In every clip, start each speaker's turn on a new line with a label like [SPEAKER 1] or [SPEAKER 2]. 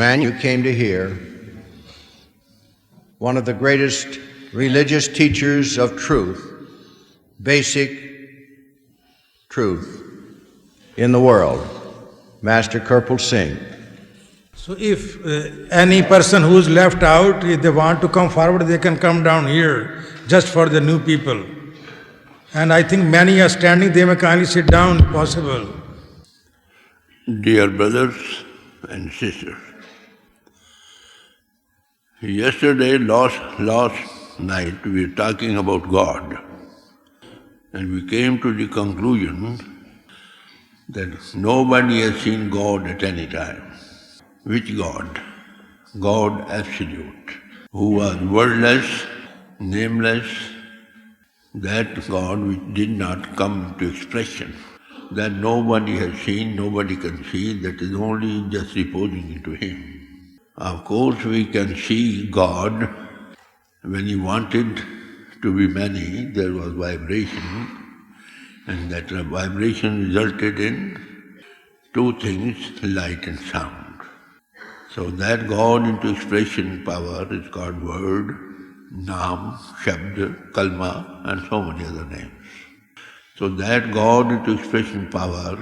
[SPEAKER 1] man, you came to hear one of the greatest religious teachers of truth, basic truth in the world, Master Kirpal Singh.
[SPEAKER 2] So if any person who is left out, if they want to come forward, they can come down here just for the new people. And I think many are standing, they may kindly sit down if possible.
[SPEAKER 3] Dear brothers and sisters, yesterday, last night, we were talking about God, and we came to the conclusion that nobody has seen God at any time. Which God? God absolute, who was wordless, nameless, that God which did not come to expression, that nobody has seen, nobody can see, that is only just reposing into Him. Of course, we can see God. When He wanted to be many, there was vibration, and that vibration resulted in two things, light and sound. So that God into expression power is called Word, Naam, Shabd, Kalma, and so many other names. So that God into expression power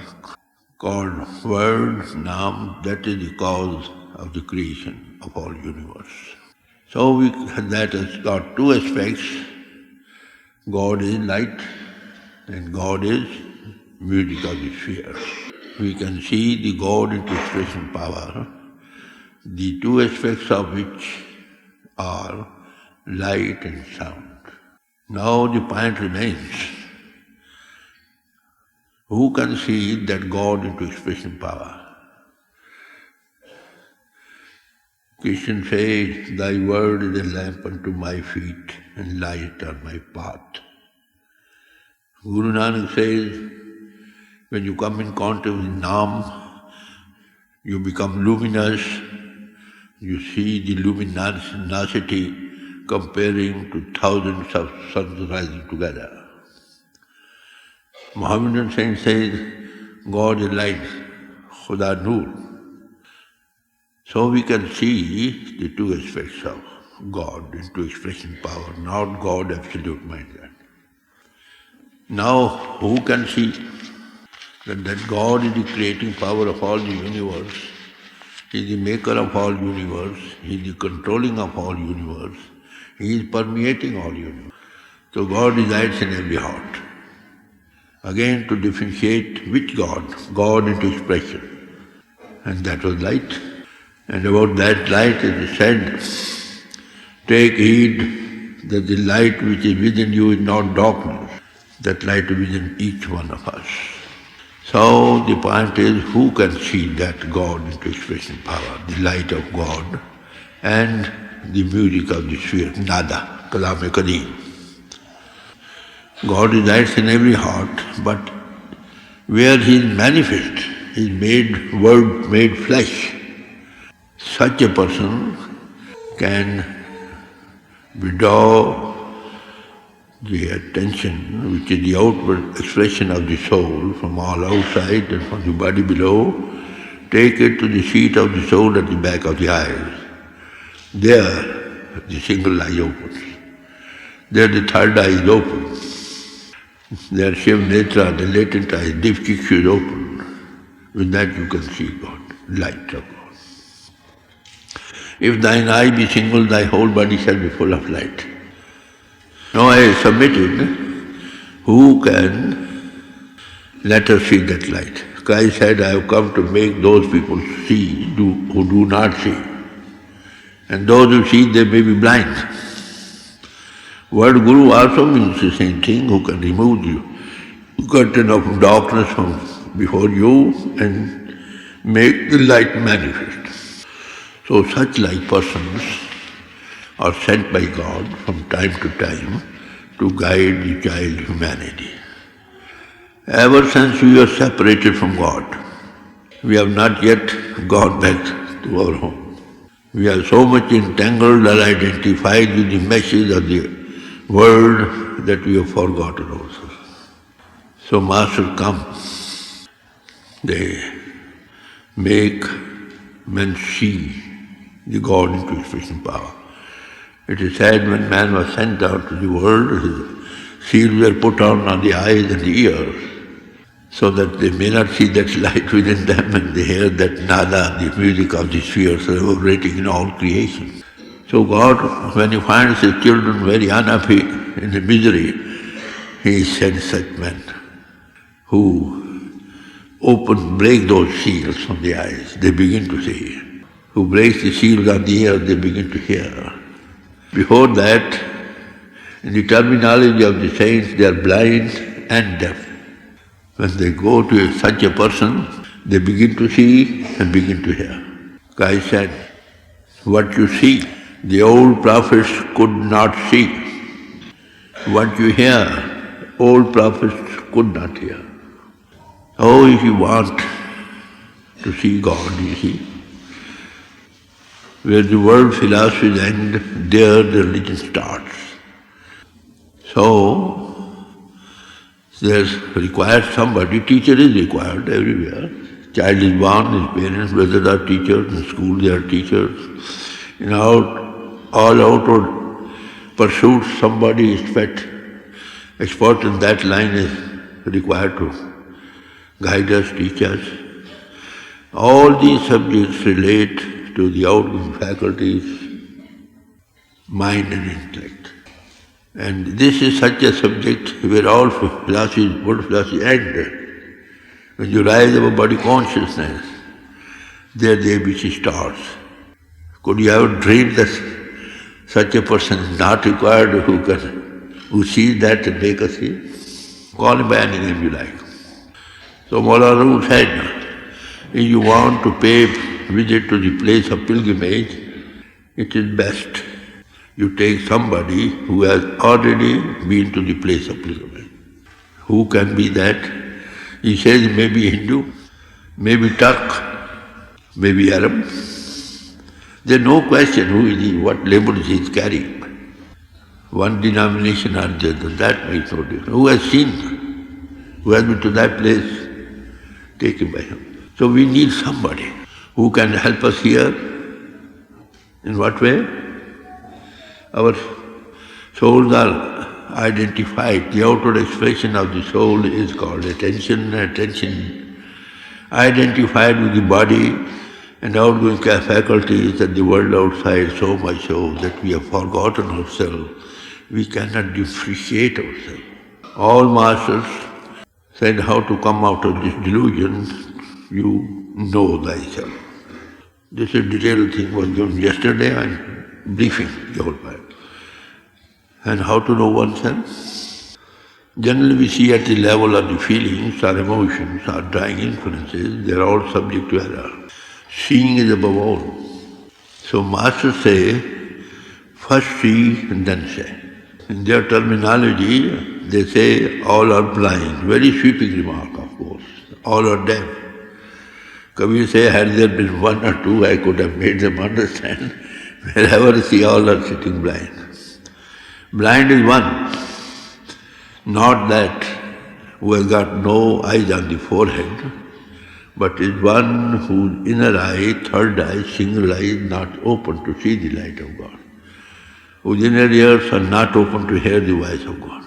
[SPEAKER 3] called Word, Naam, that is the cause of the creation of all universe. So that has got two aspects. God is light and God is music of the sphere. We can see the God into expression power, the two aspects of which are light and sound. Now the point remains, who can see that God into expression power? Krishna says, Thy word is a lamp unto my feet and light on my path. Guru Nanak says, when you come in contact with Naam, you become luminous, you see the luminosity comparing to thousands of suns rising together. Mohammedan saint says, God is light, Khuda Noor. So we can see the two aspects of God into expression power, not God absolute minded. Now, who can see that God is the creating power of all the universe, He is the maker of all universe, He is the controlling of all universe, He is permeating all universe. So God resides in every heart. Again, to differentiate which God? God into expression. And that was light. And about that light it is said, take heed that the light which is within you is not darkness. That light is within each one of us. So the point is, who can see that God into expression power, the light of God, and the music of the sphere, nada, kalam-e-kadeem. God resides in every heart, but where He is manifest, He is made word, made flesh. Such a person can withdraw the attention, which is the outward expression of the soul, from all outside and from the body below, take it to the seat of the soul at the back of the eyes. There, the single eye opens. There, the third eye is open. There, Shiv Netra, the latent eye, Divchikshu is open. With that you can see God, light of God. If thine eye be single, thy whole body shall be full of light. Now I submitted, who can let us see that light? Christ said, I have come to make those people see who do not see. And those who see, they may be blind. Word Guru also means the same thing, who can remove the curtain of darkness from before you and make the light manifest. So such like persons are sent by God from time to time to guide the child humanity. Ever since we were separated from God, we have not yet gone back to our home. We are so much entangled or identified with the message of the world that we have forgotten ourselves. So Master comes, they make men see the God into expression power. It is said when man was sent out to the world, his seals were put on the eyes and the ears, so that they may not see that light within them and they hear that nada, the music of the spheres reverberating in all creation. So God, when He finds His children very unhappy in the misery, He sends such men who break those seals on the eyes, they begin to see. Who breaks the seals on the ears, they begin to hear. Before that, in the terminology of the saints, they are blind and deaf. When they go to such a person, they begin to see and begin to hear. Guy said, what you see, the old prophets could not see. What you hear, old prophets could not hear. Oh, if you want to see God, you see, where the world philosophies end, there the religion starts. So, there's required somebody, teacher is required everywhere. Child is born, his parents, whether they are teachers, in school they are teachers. In all outward pursuits, somebody is expert in that line is required to guide us, teach us. All these subjects relate to the outgoing faculties, mind and intellect. And this is such a subject where all philosophies, world philosophy end. When you rise above body consciousness, there the ABC starts. Could you ever dream that such a person is not required who sees that and make us see? Call him by any name you like. So Maulana Rumi said, if you want to pay visit to the place of pilgrimage, it is best you take somebody who has already been to the place of pilgrimage. Who can be that? He says maybe Hindu, maybe Turk, maybe Arab. There's no question who is he, what labels he is carrying. One denomination or the other, that makes no difference. Who has seen, who has been to that place, take him by him. So we need somebody who can help us here. In what way? Our souls are identified. The outward expression of the soul is called attention. Attention identified with the body and outgoing faculties and the world outside, so much so that we have forgotten ourselves. We cannot differentiate ourselves. All masters said how to come out of this delusion, you know thyself. This is a detailed thing was given yesterday and briefing the whole Bible. And how to know oneself? Generally we see at the level of the feelings or emotions or dying influences, they are all subject to error. Seeing is above all. So masters say, first see and then say. In their terminology, they say all are blind. Very sweeping remark, of course. All are deaf. Kabir say, had there been one or two, I could have made them understand. Wherever I see, all are sitting blind. Blind is one, not that who has got no eyes on the forehead, but is one whose inner eye, third eye, single eye is not open to see the light of God, whose inner ears are not open to hear the voice of God.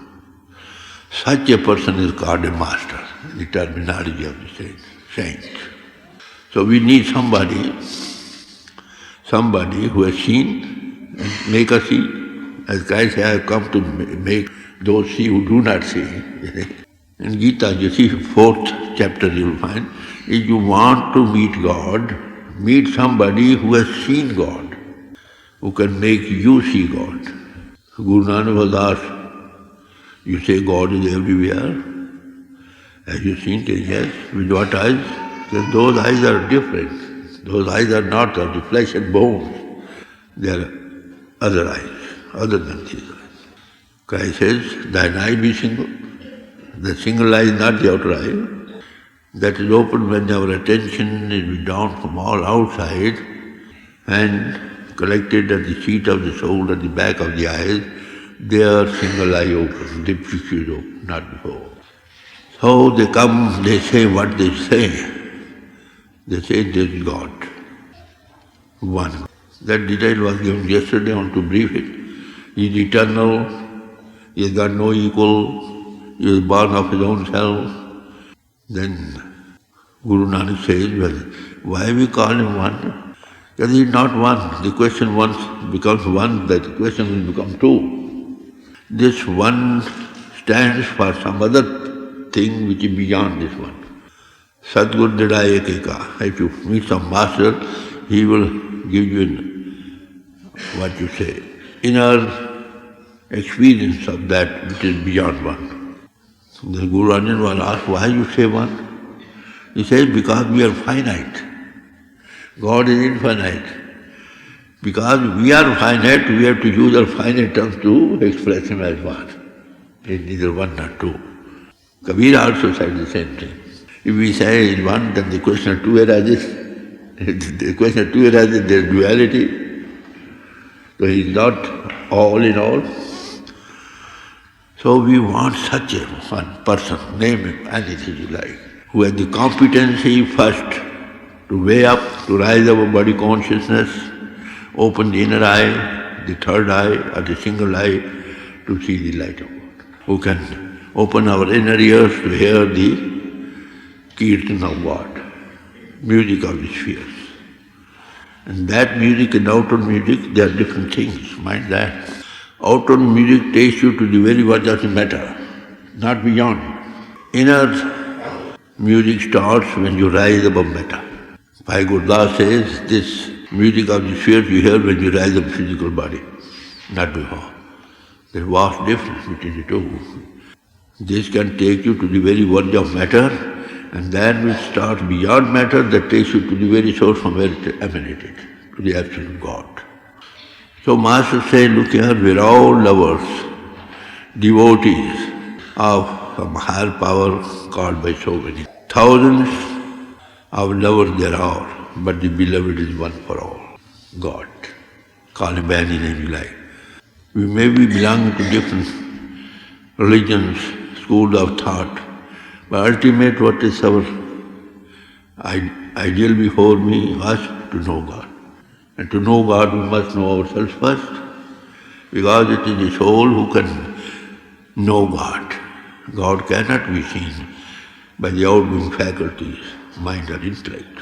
[SPEAKER 3] Such a person is called a master, in the terminology of the saints. So we need somebody who has seen and make us see. As Christ said, I have come to make those see who do not see. In Gita, you see, 4th chapter you will find, if you want to meet God, meet somebody who has seen God, who can make you see God. Guru Nanak was asked, you say God is everywhere. Have you seen it? Yes. With what eyes? Because those eyes are different. Those eyes are not of the flesh and bones. They are other eyes, other than these eyes. Christ says, thine eye be single. The single eye is not the outer eye. That is open when our attention is withdrawn from all outside and collected at the seat of the soul, at the back of the eyes. Their single eye open, the picture is open, not before. So they come, they say what they say. They say there is God, one. That detail was given yesterday. I want to brief it. He is eternal. He has got no equal. He was born of his own self. Then Guru Nanak says, well, why we call him one? Because he is not one. The question once becomes one, that question will become two. This one stands for some other thing which is beyond this one. Sadguru Didai Ekeka. If you meet some master, he will give you what you say, inner experience of that which is beyond one. The Guru Arjan was asked, why you say one? He says, because we are finite. God is infinite. Because we are finite, we have to use our finite terms to express him as one. It is neither one nor two. Kabir also said the same thing. If we say in one, then the question of two arises. The question of two arises, there is duality. So he is not all in all. So we want such a one person, name him anything you like, who has the competency first to weigh up, to rise above body consciousness, open the inner eye, the third eye, or the single eye, to see the light of God. Who can open our inner ears to hear the kirtan of God, music of the spheres. And that music and outer music, they are different things, mind that. Outer music takes you to the very verge of the matter, not beyond. Inner music starts when you rise above matter. Bhai Gurdas says, this music of the spheres you hear when you rise above physical body, not before. There is vast difference between the two. This can take you to the very verge of matter, and then it starts beyond matter that takes you to the very source from where it emanated, to the absolute God. So Master says, look here, we are all lovers, devotees of some higher power called by so many. Thousands of lovers there are, but the beloved is one for all, God. Call him by any name you like. We may be belonging to different religions, schools of thought, but ultimate what is our ideal before me was to know God. And to know God, we must know ourselves first, because it is the soul who can know God. God cannot be seen by the outgoing faculties, mind or intellect.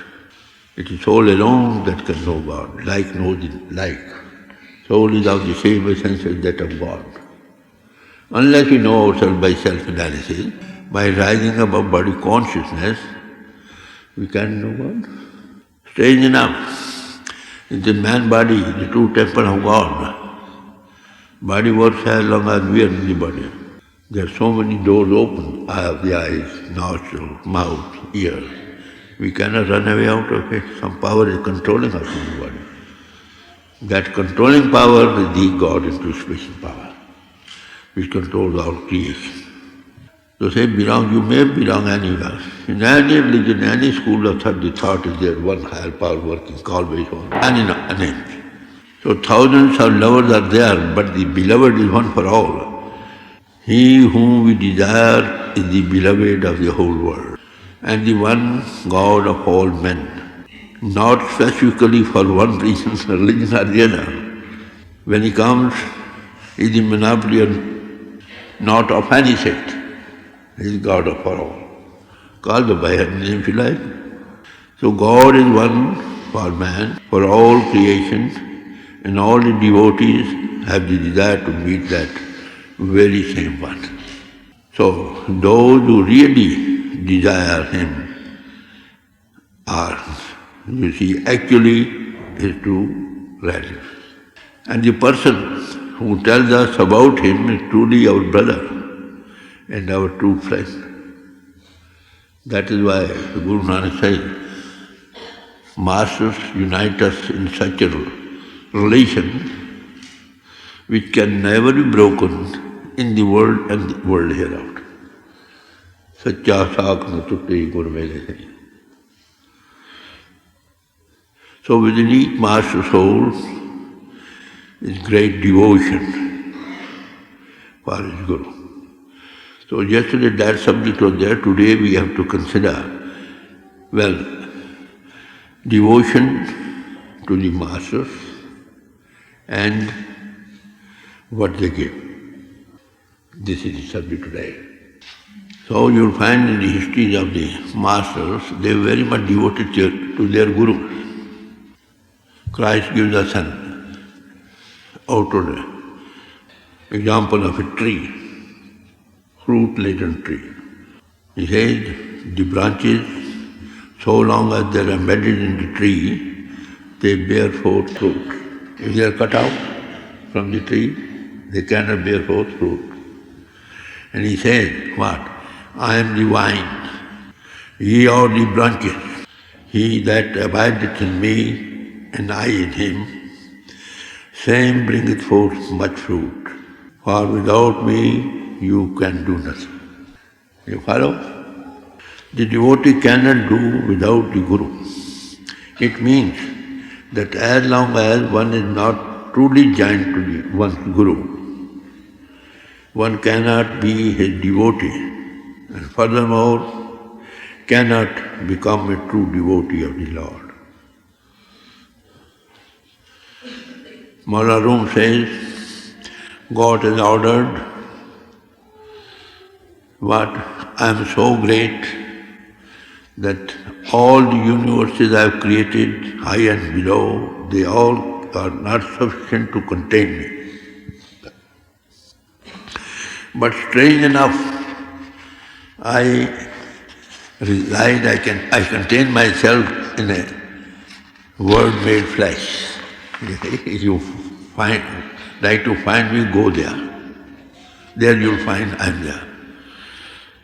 [SPEAKER 3] It is soul alone that can know God, like knows like. Soul is of the same essence as that of God. Unless we know ourselves by self-analysis, by rising above body consciousness, we can't know God. Strange enough, it's the man body, the true temple of God. Body works as long as we are in the body. There are so many doors open, eye of the eyes, nostril, mouth, ear. We cannot run away out of it. Some power is controlling us in the body. That controlling power is the God introspection power, which controls all creation. So say belong, you may belong anywhere. In any religion, any school of thought, the thought is there, one higher power working, called by his own, any name. So thousands of lovers are there, but the beloved is one for all. He whom we desire is the beloved of the whole world, and the one God of all men, not specifically for one reason, religion or the other. When he comes, he is the monopoly not of any sect. He is God of all. Call the by any name if you like. So God is one for man, for all creations, and all the devotees have the desire to meet that very same one. So those who really desire him are, you see, actually his true relatives. And the person who tells us about him is truly our brother and our true friend. That is why the Guru Nanak says, Masters unite us in such a relation which can never be broken in the world and the world hereafter. Sacha saak na tutte gur mele hai. So within each master soul is great devotion for his Guru. So yesterday that subject was there, today we have to consider, well, devotion to the masters and what they give. This is the subject today. So you'll find in the histories of the masters, they were very much devoted to their gurus. Christ gives us an outward example of a tree, fruit-laden tree. He says the branches, so long as they are embedded in the tree, they bear forth fruit. If they are cut out from the tree, they cannot bear forth fruit. And he says, what? I am the vine, ye are the branches. He that abideth in me, and I in him, same bringeth forth much fruit. For without me you can do nothing. You follow? The devotee cannot do without the Guru. It means that as long as one is not truly joined to one's Guru, one cannot be his devotee, and furthermore cannot become a true devotee of the Lord. Mullah Rum says, God has ordered what? I am so great that all the universes I have created, high and below, they all are not sufficient to contain me. But strange enough, I contain myself in a word made flesh. If you like to find me, go there. There you'll find I'm there.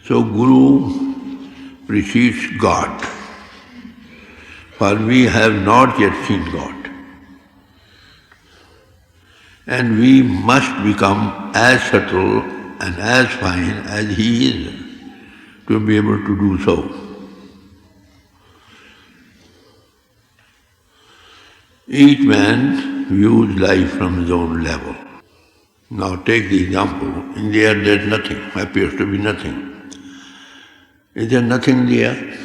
[SPEAKER 3] So Guru precedes God, for we have not yet seen God. And we must become as subtle and as fine as He is to be able to do so. Each man views life from his own level. Now take the example, in the air there is nothing, appears to be nothing. Is there nothing in the air?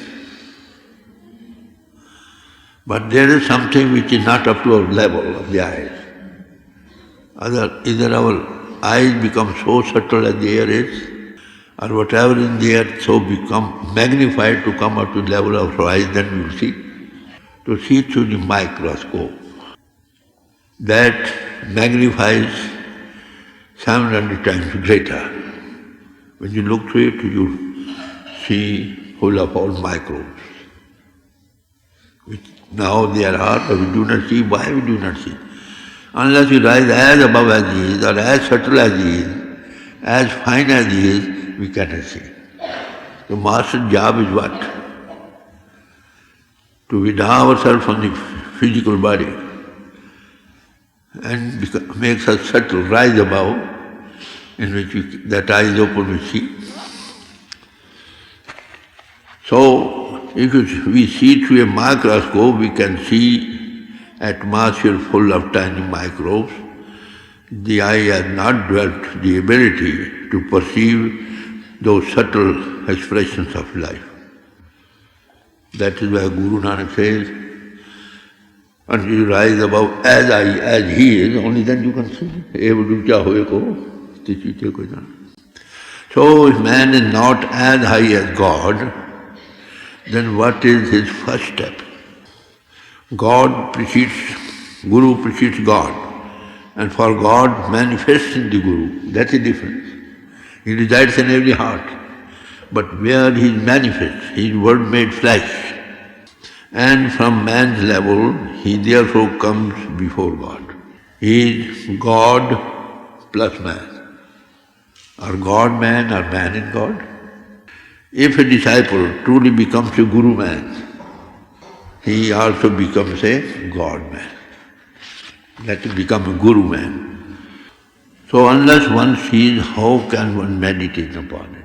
[SPEAKER 3] But there is something which is not up to our level of the eyes. Either our eyes become so subtle as the air is, or whatever in the air so become magnified to come up to the level of our eyes, then we will see. To see through the microscope. That magnifies 700 times greater. When you look through it, you see full of all microbes. Which now there are, but we do not see. Why we do not see? Unless we rise as above as He is, or as subtle as He is, as fine as He is, we cannot see. The master's job is what? To withdraw ourselves from the physical body and makes us subtle, rise above, in which that eye is open, we see. So, if we see through a microscope, we can see atmosphere full of tiny microbes. The eye has not developed the ability to perceive those subtle expressions of life. That is why Guru Nanak says, until you rise above as He is, only then you can see. So if man is not as high as God, then what is his first step? Guru precedes God, and for God manifests in the Guru. That's the difference. He resides in every heart. But where He manifests, His word made flesh. And from man's level, He therefore comes before God. He is God plus man. Or God man or man in God. If a disciple truly becomes a Guru man, he also becomes a God man. That is become a Guru man. So unless one sees, how can one meditate upon it?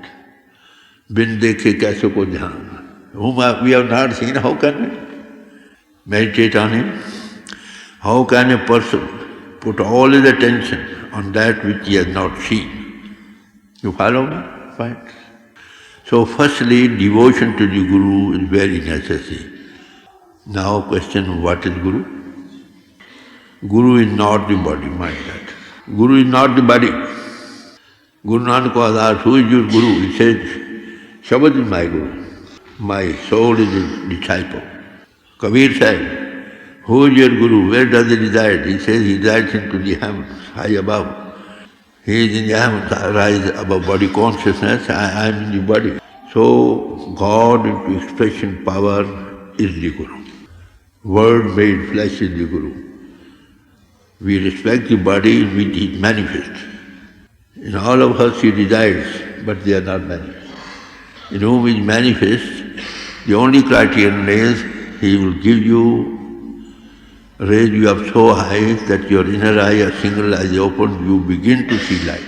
[SPEAKER 3] Bin dekhe kaise ko dhyan. Whom we have not seen, how can we meditate on him? How can a person put all his attention on that which he has not seen? You follow me? Fine. So firstly, devotion to the Guru is very necessary. Now question, what is Guru? Guru is not the body, mind that. Guru is not the body. Guru Nanak was asked, who is your Guru? He said, Shabad is my Guru. My soul is his disciple. Kabir said, who is your Guru? Where does he reside? He says he resides into the heavens, high above. He is in the heavens, rise above body consciousness, I am in the body. So God into expression power is the Guru. Word made flesh is the Guru. We respect the body in which he is manifest. In all of us he resides, but they are not manifest. In whom he is manifest, the only criterion is he will give you, raise you up so high that your inner eye, a single eye is opened, you begin to see light.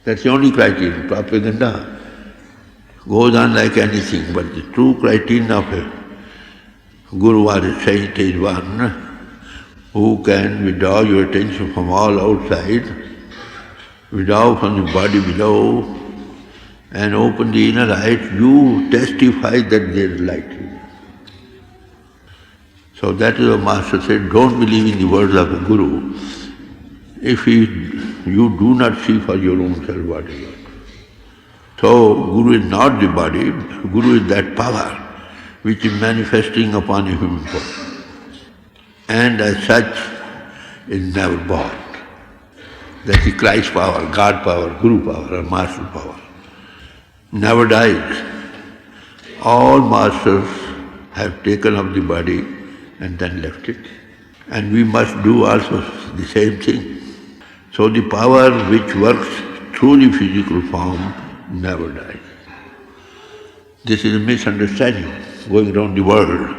[SPEAKER 3] That's the only criterion. Propaganda goes on like anything, but the true criterion of a Guru or a saint is one who can withdraw your attention from all outside, withdraw from the body below, and open the inner eye. You testify that there is light. So that is what Master said, don't believe in the words of a Guru if you do not see for your own self what is it. So Guru is not the body, Guru is that power which is manifesting upon a human form. And as such is never born. That is Christ power, God power, Guru power, or Master power. Never dies. All masters have taken up the body and then left it. And we must do also the same thing. So the power which works through the physical form never dies. This is a misunderstanding going around the world.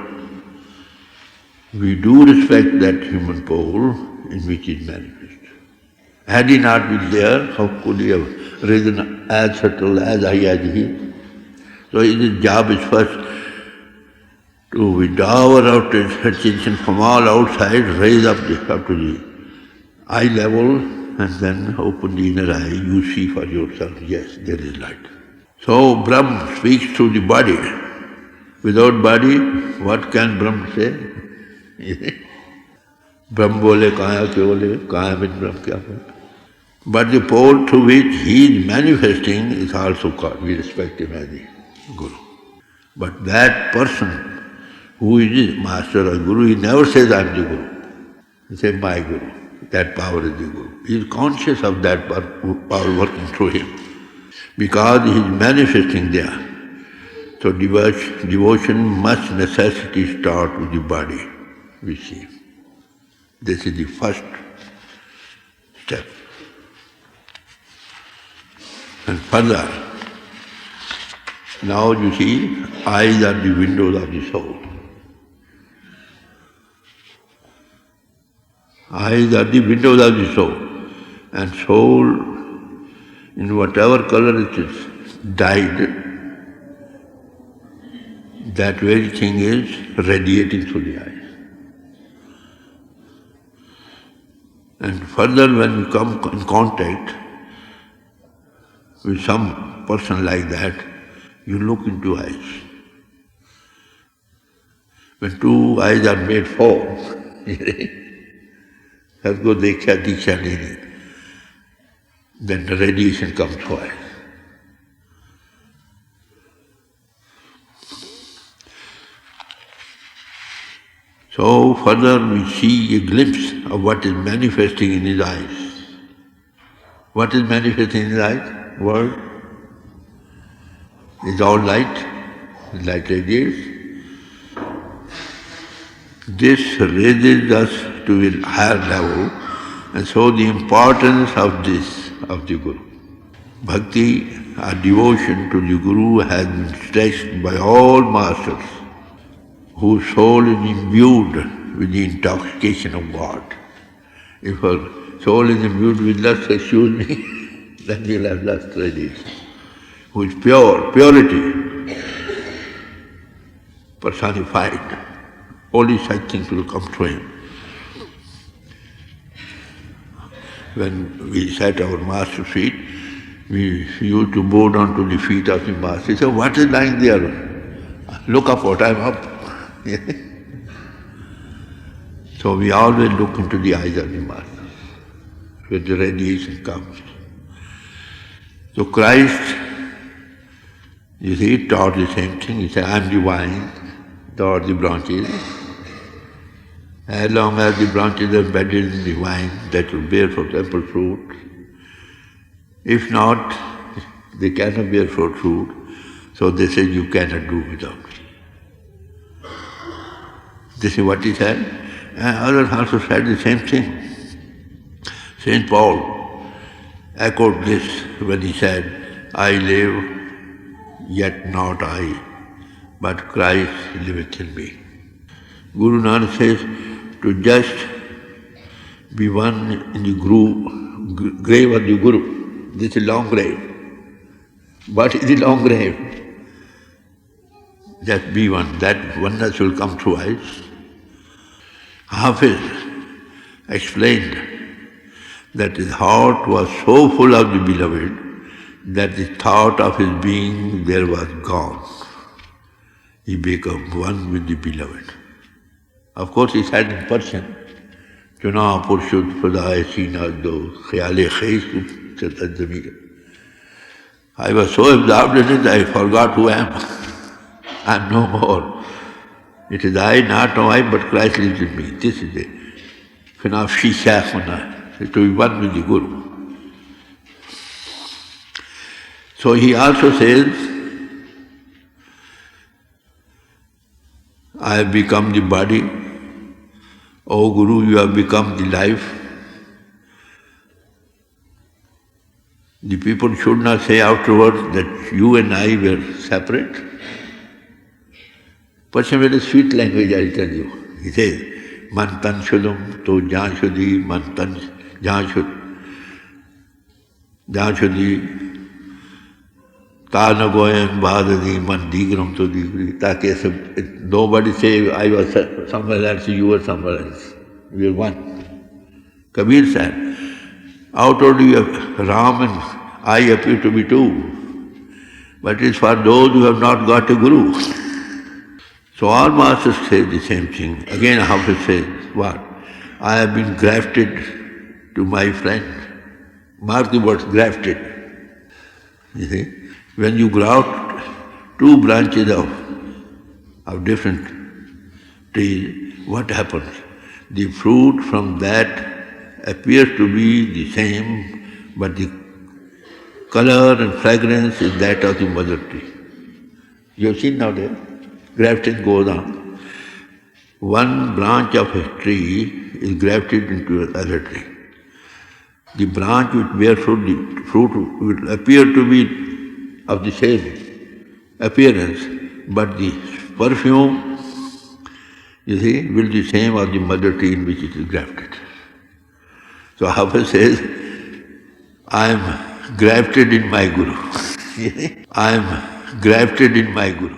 [SPEAKER 3] We do respect that human pole in which it manifests. Had he not been there, how could he have risen as subtle as I as he? So his job is first to withdraw our attention from all outside, raise up to the eye level, and then open the inner eye. You see for yourself, yes, there is light. So Brahm speaks through the body. Without body, what can Brahm say? Brahm bole kaya ke bole, kaya mein Brahm kya bole. But the pole through which he is manifesting is also called, we respect him as the Guru. But that person who is his master or Guru, he never says, I am the Guru. He says, my Guru. That power is the Guru. He is conscious of that power working through him. Because he is manifesting there. So devotion must necessity start with the body, we see. This is the first step. And further, now you see, eyes are the windows of the soul. Eyes are the windows of the soul. And soul, in whatever color it is dyed, that very thing is radiating through the eyes. And further, when we come in contact with some person like that, you look into eyes. When two eyes are made four, sabko dekhya diksha nahi, then the radiation comes through eyes. So further we see a glimpse of what is manifesting in his eyes. What is manifesting in his eyes? Word. It's all light. Light radiates. This raises us to a higher level, and so the importance of this, of the Guru. Bhakti, our devotion to the Guru has been stressed by all masters, whose soul is imbued with the intoxication of God. If our soul is imbued with lust, excuse me, then we'll have lust radiation. Who is pure, purity, personified. Only such things will come to him. When we sat our master's feet, we used to bow down to the feet of the master. He said, what is lying there? Look upward, I'm up. So we always look into the eyes of the Master where the radiation comes. So Christ, you see, taught the same thing. He said, I am the vine, thou art the branches. As long as the branches are embedded in the vine, that will bear for example fruit. If not, they cannot bear fruit. So they say, you cannot do without me. This is what he said. And others also said the same thing. St. Paul echoed this when he said, I live, yet not I, but Christ liveth in me. Guru Nanak says, to just be one in the grave of the Guru. This is a long grave. What is the long grave? Just be one. That oneness will come through eyes. Hafiz explained that his heart was so full of the beloved that the thought of his being there was gone. He became one with the beloved. Of course, he said in Persian, Chuna Purshud Fadaye Sina Do Khayale Khaysh Zamir. I was so absorbed in it, I forgot who I am. I am no more. It is I, not no I, but Christ lives in me. This is it. Finafshi Shakhuna, to be one with the Guru. So he also says, I have become the body. O Guru, you have become the life. The people should not say afterwards that you and I were separate. Persian very sweet language, I'll tell you. He says, Man tan shudum to jan shudi, man tan jan shudi, ta na goyam badadi, man digram to digri. Take nobody say I was somewhere else, you were somewhere else. We are one. Kabir said, outwardly Ram and I appear to be two, but it is for those who have not got a Guru. So all masters say the same thing. Again Hafiz says, what? I have been grafted to my friend. Mark the words, grafted. You see? When you graft two branches of different trees, what happens? The fruit from that appears to be the same, but the color and fragrance is that of the mother tree. You have seen nowadays, grafting goes on. One branch of a tree is grafted into another tree. The branch which bears fruit, the fruit will appear to be of the same appearance, but the perfume, you see, will be the same as the mother tree in which it is grafted. So Hafiz says, I am grafted in my Guru. I am grafted in my Guru.